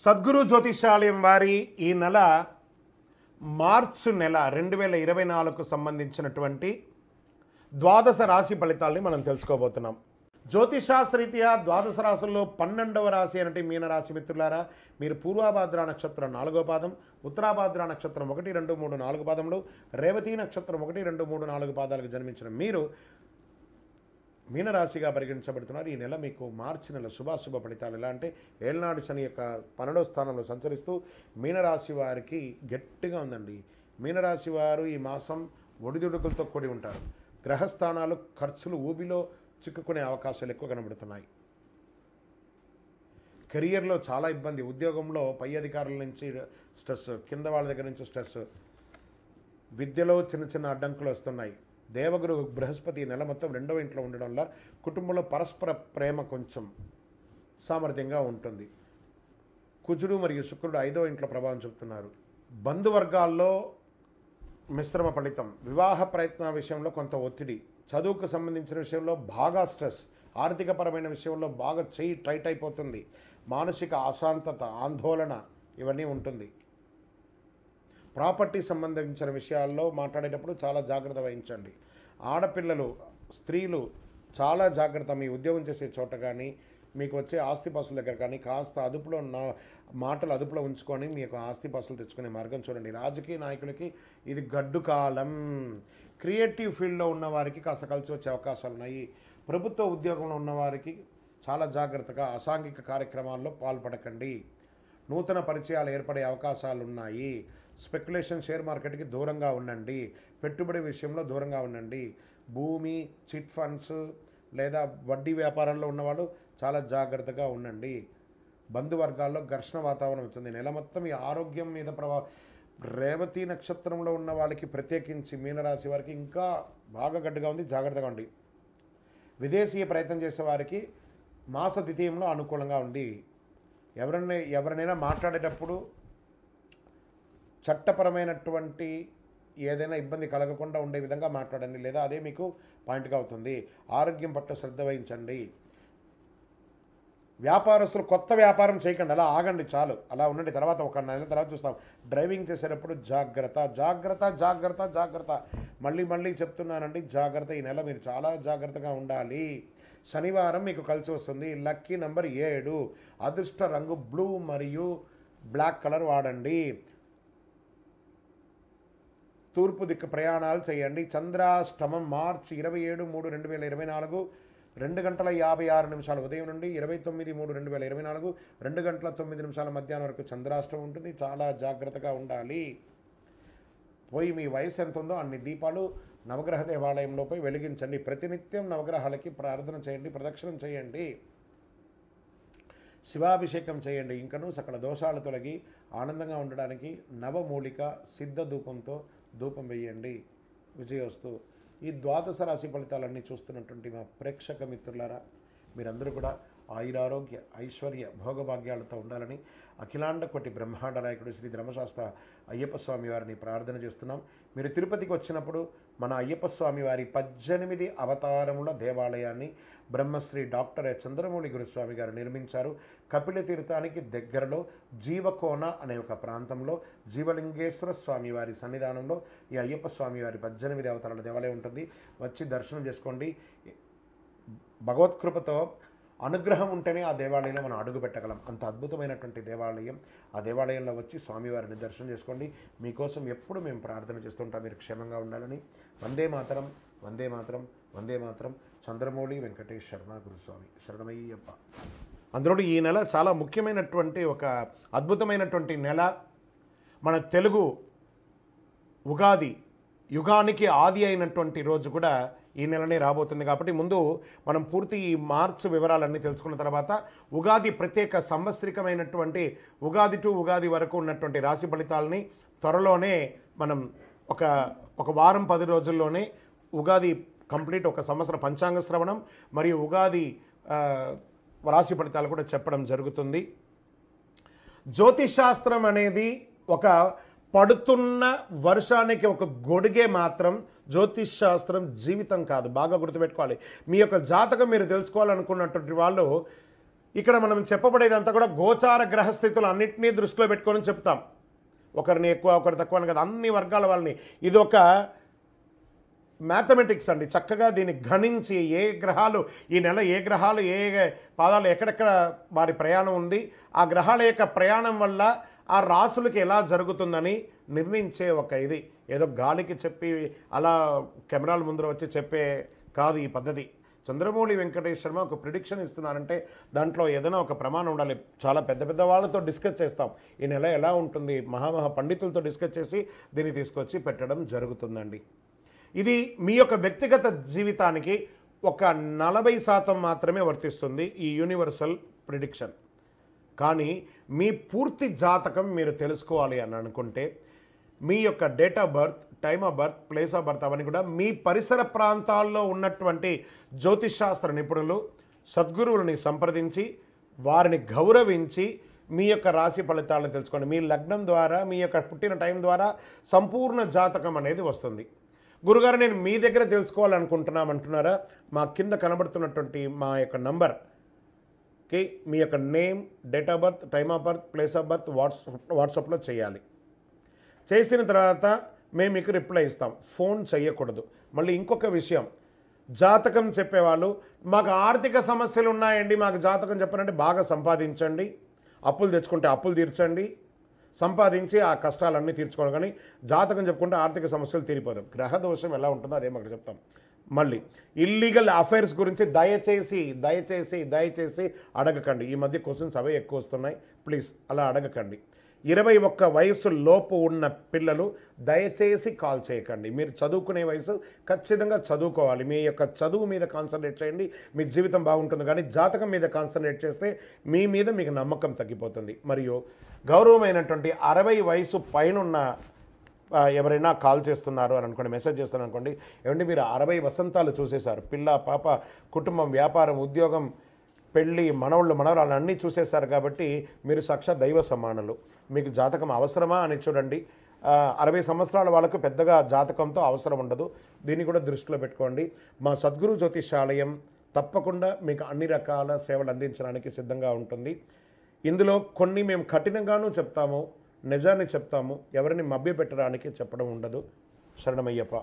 సద్గురు జ్యోతిషాలయం వారి ఈ నెల మార్చి నెల 2024కు సంబంధించినటువంటి ద్వాదశ రాశి ఫలితాలని మనం తెలుసుకోబోతున్నాం. జ్యోతిషాస్త్రరీత్యా ద్వాదశ రాశుల్లో 12వ రాశి అంటే మీనరాశి. మిత్రులారా, మీరు పూర్వాభాద్ర నక్షత్రం 4వ పాదం, ఉత్తరాభాద్ర నక్షత్రం 1, 2, 3, 4 పాదములు, రేవతి నక్షత్రం 1, 2, 3, 4 పాదాలకు జన్మించిన మీరు మీనరాశిగా పరిగణించబడుతున్నారు. ఈ నెల మీకు మార్చి నెల శుభాశుభ ఫలితాలు ఎలా అంటే, ఏళ్నాడు శని యొక్క 12వ స్థానంలో సంచరిస్తూ మీనరాశి వారికి గట్టిగా ఉందండి. మీనరాశి వారు ఈ మాసం ఒడిదుడుకులతో కూడి ఉంటారు. గ్రహస్థానాలు ఖర్చులు ఊబిలో చిక్కుకునే అవకాశాలు ఎక్కువ కనబడుతున్నాయి. కెరియర్లో చాలా ఇబ్బంది, ఉద్యోగంలో పై అధికారుల నుంచి స్ట్రెస్, కింద వాళ్ళ దగ్గర నుంచి స్ట్రెస్, విద్యలో చిన్న చిన్న అడ్డంకులు వస్తున్నాయి. దేవగురు బృహస్పతి నెల మొత్తం 2వ ఇంట్లో ఉండడం వల్ల కుటుంబంలో పరస్పర ప్రేమ కొంచెం సామర్థ్యంగా ఉంటుంది. కుజుడు మరియు శుక్రుడు 5వ ఇంట్లో ప్రభావం చూపుతున్నారు. బంధువర్గాల్లో మిశ్రమ ఫలితం, వివాహ ప్రయత్న విషయంలో కొంత ఒత్తిడి, చదువుకు సంబంధించిన విషయంలో బాగా స్ట్రెస్, ఆర్థికపరమైన విషయంలో బాగా చెయ్యి టైట్ అయిపోతుంది, మానసిక అశాంతత, ఆందోళన ఇవన్నీ ఉంటుంది. ప్రాపర్టీ సంబంధించిన విషయాల్లో మాట్లాడేటప్పుడు చాలా జాగ్రత్త వహించండి. ఆడపిల్లలు, స్త్రీలు చాలా జాగ్రత్త. మీ ఉద్యోగం చేసే చోట కానీ, మీకు వచ్చే ఆస్తిపాస్తుల దగ్గర కానీ కాస్త అదుపులో మాటలు అదుపులో ఉంచుకొని మీ యొక్క ఆస్తిపాస్తులు తెచ్చుకునే మార్గం చూడండి. రాజకీయ నాయకులకి ఇది గడ్డు కాలం. క్రియేటివ్ ఫీల్డ్లో ఉన్నవారికి కాస్త కలిసి వచ్చే అవకాశాలు ఉన్నాయి. ప్రభుత్వ ఉద్యోగంలో ఉన్నవారికి చాలా జాగ్రత్తగా అసాంఘిక కార్యక్రమాల్లో పాల్పడకండి. నూతన పరిచయాలు ఏర్పడే అవకాశాలు ఉన్నాయి. స్పెక్యులేషన్, షేర్ మార్కెట్కి దూరంగా ఉండండి. పెట్టుబడి విషయంలో దూరంగా ఉండండి. భూమి, చిట్ ఫండ్స్ లేదా వడ్డీ వ్యాపారాల్లో ఉన్నవాళ్ళు చాలా జాగ్రత్తగా ఉండండి. బంధువర్గాల్లో ఘర్షణ వాతావరణం వచ్చింది. నెల మొత్తం ఈ ఆరోగ్యం మీద రేవతి నక్షత్రంలో ఉన్న వాళ్ళకి ప్రత్యేకించి మీనరాశి వారికి ఇంకా బాగా గడ్డుగా ఉంది. జాగ్రత్తగా ఉండి. విదేశీయ ప్రయత్నం చేసే వారికి మాస ద్వితీయంలో అనుకూలంగా ఉంది. ఎవరినైనా మాట్లాడేటప్పుడు చట్టపరమైనటువంటి ఏదైనా ఇబ్బంది కలగకుండా ఉండే విధంగా మాట్లాడండి, లేదా అదే మీకు పాయింట్గా అవుతుంది. ఆరోగ్యం పట్ల శ్రద్ధ వహించండి. వ్యాపారస్తులు కొత్త వ్యాపారం చేయకండి, అలా ఆగండి, చాలు, అలా ఉండండి. తర్వాత ఒక నెల తర్వాత చూస్తాం. డ్రైవింగ్ చేసేటప్పుడు జాగ్రత్త జాగ్రత్త జాగ్రత్త జాగ్రత్త. మళ్ళీ చెప్తున్నానండి, జాగ్రత్త. ఈ నెల మీరు చాలా జాగ్రత్తగా ఉండాలి. శనివారం మీకు కలిసి వస్తుంది. Lucky number 7. అదృష్ట రంగు బ్లూ మరియు బ్లాక్ కలర్ వాడండి. తూర్పు దిక్కు ప్రయాణాలు చేయండి. చంద్రాష్టమం మార్చి 27/3/2024 2:56 ఉదయం నుండి 29/3/2024 2:09 మధ్యాహ్నం వరకు చంద్రాష్టమం ఉంటుంది. చాలా జాగ్రత్తగా ఉండాలి. పోయి మీ వయసు ఎంత ఉందో అన్ని దీపాలు నవగ్రహ దేవాలయంలో పోయి వెలిగించండి. ప్రతినిత్యం నవగ్రహాలకి ప్రార్థన చేయండి, ప్రదక్షిణం చేయండి, శివాభిషేకం చేయండి. ఇంకనూ సకల దోషాలు తొలగి ఆనందంగా ఉండడానికి నవమూలిక సిద్ధ ధూపంతో ధూపం వేయండి. విజయోస్తు. ఈ ద్వాదశ రాశి ఫలితాలన్నీ చూస్తున్నటువంటి మా ప్రేక్షక మిత్రులారా, మీరందరూ కూడా ఆయురారోగ్య ఐశ్వర్య భోగభాగ్యాలతో ఉండాలని అఖిలాండ కోటి బ్రహ్మాండ నాయకుడు శ్రీ ధర్మశాస్త్ర అయ్యప్ప స్వామి వారిని ప్రార్థన చేస్తున్నాం. మీరు తిరుపతికి వచ్చినప్పుడు మన అయ్యప్ప స్వామి వారి 18 అవతారముల దేవాలయాన్ని బ్రహ్మశ్రీ డాక్టర్ చంద్రమౌళి గురుస్వామి గారు నిర్మించారు. కపిల తీర్థానికి దగ్గరలో జీవకోన అనే ఒక ప్రాంతంలో జీవలింగేశ్వర స్వామి వారి సన్నిధానంలో ఈ అయ్యప్ప స్వామి వారి 18 అవతారాల దేవాలయం ఉంటుంది. వచ్చి దర్శనం చేసుకోండి. భగవత్కృపతో అనుగ్రహం ఉంటేనే ఆ దేవాలయంలో మనం అడుగు పెట్టగలం. అంత అద్భుతమైనటువంటి దేవాలయం. ఆ దేవాలయంలో వచ్చి స్వామివారిని దర్శనం చేసుకోండి. మీకోసం ఎప్పుడు మేము ప్రార్థన చేస్తుంటాం, మీరు క్షేమంగా ఉండాలని. వందే మాతరం, వందే మాతరం, వందే మాతరం. చంద్రమౌళి వెంకటేష్ శర్మ గురుస్వామి శరణమయ్యప్ప. అందులో ఈ నెల చాలా ముఖ్యమైనటువంటి ఒక అద్భుతమైనటువంటి నెల. మన తెలుగు ఉగాది యుగానికి ఆది అయినటువంటి రోజు కూడా ఈ నెలనే రాబోతుంది. కాబట్టి ముందు మనం పూర్తి ఈ మార్చి వివరాలన్నీ తెలుసుకున్న తర్వాత ఉగాది ప్రత్యేక సంవత్సరికమైనటువంటి ఉగాది టు ఉగాది వరకు ఉన్నటువంటి రాశి ఫలితాలని త్వరలోనే మనం ఒక వారం 10 రోజుల్లోనే ఉగాది కంప్లీట్ ఒక సంవత్సర పంచాంగ శ్రవణం మరియు ఉగాది రాశి ఫలితాలు కూడా చెప్పడం జరుగుతుంది. జ్యోతిషాస్త్రం అనేది ఒక పడుతున్న వర్షానికి ఒక గొడుగే మాత్రం. జ్యోతిష్ శాస్త్రం జీవితం కాదు, బాగా గుర్తుపెట్టుకోవాలి. మీ యొక్క జాతకం మీరు తెలుసుకోవాలనుకున్నటువంటి వాళ్ళు ఇక్కడ మనం చెప్పబడేదంతా కూడా గోచార గ్రహస్థితులు అన్నింటినీ దృష్టిలో పెట్టుకొని చెప్తాం. ఒకరిని ఎక్కువ ఒకరు తక్కువ అని కదా, అన్ని వర్గాల వాళ్ళని. ఇది ఒక మ్యాథమెటిక్స్ అండి. చక్కగా దీన్ని గణించి ఏ గ్రహాలు ఈ నెల ఏ గ్రహాలు ఏ పాదాలు ఎక్కడెక్కడ వారి ప్రయాణం ఉంది, ఆ గ్రహాల యొక్క ప్రయాణం వల్ల ఆ రాసులకి ఎలా జరుగుతుందని నిర్ణయించే ఒక ఇది. ఏదో గాలికి చెప్పి అలా కెమెరాల ముందర వచ్చి చెప్పే కాదు ఈ పద్ధతి. చంద్రమౌళి వెంకటేష్ శర్మ ఒక ప్రిడిక్షన్ ఇస్తున్నారంటే దాంట్లో ఏదైనా ఒక ప్రమాణం ఉండాలి. చాలా పెద్ద పెద్ద వాళ్ళతో డిస్కస్ చేస్తాం, ఈ నెల ఎలా ఉంటుంది, మహామహా పండితులతో డిస్కస్ చేసి దీన్ని తీసుకొచ్చి పెట్టడం జరుగుతుందండి. ఇది మీ యొక్క వ్యక్తిగత జీవితానికి ఒక 40% మాత్రమే వర్తిస్తుంది ఈ యూనివర్సల్ ప్రిడిక్షన్. కానీ మీ పూర్తి జాతకం మీరు తెలుసుకోవాలి అని అనుకుంటే మీ యొక్క date of birth, time of birth, place of birth అవన్నీ కూడా మీ పరిసర ప్రాంతాల్లో ఉన్నటువంటి జ్యోతిషాస్త్ర నిపుణులు, సద్గురువులని సంప్రదించి వారిని గౌరవించి మీ యొక్క రాశి ఫలితాలను తెలుసుకోండి. మీ లగ్నం ద్వారా, మీ యొక్క పుట్టిన టైం ద్వారా సంపూర్ణ జాతకం అనేది వస్తుంది. గురుగారు నేను మీ దగ్గర తెలుసుకోవాలనుకుంటున్నామంటున్నారా? మా కింద కనబడుతున్నటువంటి మా యొక్క నంబర్కి మీ యొక్క name, date of birth, time of birth, place of birth వాట్సాప్లో చేయాలి. చేసిన తర్వాత మేము మీకు రిప్లై ఇస్తాం. ఫోన్ చేయకూడదు. మళ్ళీ ఇంకొక విషయం, జాతకం చెప్పేవాళ్ళు మాకు ఆర్థిక సమస్యలు ఉన్నాయండి, మాకు జాతకం చెప్పారంటే బాగా సంపాదించండి, అప్పులు తెచ్చుకుంటే అప్పులు తీర్చండి, సంపాదించి ఆ కష్టాలన్నీ తీర్చుకోవాలి. కానీ జాతకం చెప్పుకుంటే ఆర్థిక సమస్యలు తీరిపోతాం. గ్రహ దోషం ఎలా ఉంటుందో అదే మాకు చెప్తాం. మళ్ళీ ఇల్లీగల్ అఫైర్స్ గురించి దయచేసి దయచేసి దయచేసి అడగకండి. ఈ మధ్య క్వశ్చన్స్ అవే ఎక్కువ వస్తున్నాయి. ప్లీజ్ అలా అడగకండి. 21 వయసు లోపు ఉన్న పిల్లలు దయచేసి కాల్ చేయకండి. మీరు చదువుకునే వయసు ఖచ్చితంగా చదువుకోవాలి. మీ యొక్క చదువు మీద కాన్సన్ట్రేట్ చేయండి, మీ జీవితం బాగుంటుంది. కానీ జాతకం మీద కాన్సన్ట్రేట్ చేస్తే మీ మీద మీకు నమ్మకం తగ్గిపోతుంది. మరియు గౌరవమైనటువంటి 60 వయసు పైనున్న ఎవరైనా కాల్ చేస్తున్నారు అని అనుకోండి, మెసేజ్ చేస్తున్నారు అనుకోండి, ఏమంటే మీరు 60 వసంతాలు చూసేశారు, పిల్ల పాప, కుటుంబం, వ్యాపారం, ఉద్యోగం, పెళ్ళి, మనవళ్ళు మనవరాళ్ళు అన్నీ చూసేశారు కాబట్టి మీరు సాక్షాత్ దైవ సమానులు. మీకు జాతకం అవసరమా అని చూడండి. 60 సంవత్సరాల వాళ్ళకు పెద్దగా జాతకంతో అవసరం ఉండదు. దీన్ని కూడా దృష్టిలో పెట్టుకోండి. మా సద్గురు జ్యోతిషాలయం తప్పకుండా మీకు అన్ని రకాల సేవలు అందించడానికి సిద్ధంగా ఉంటుంది. ఇందులో కొన్ని మేము కఠినంగానూ చెప్తాము, నిజాన్ని చెప్తాము, ఎవరిని మభ్యపెట్టడానికి చెప్పడం ఉండదు. శరణమయ్యప్ప.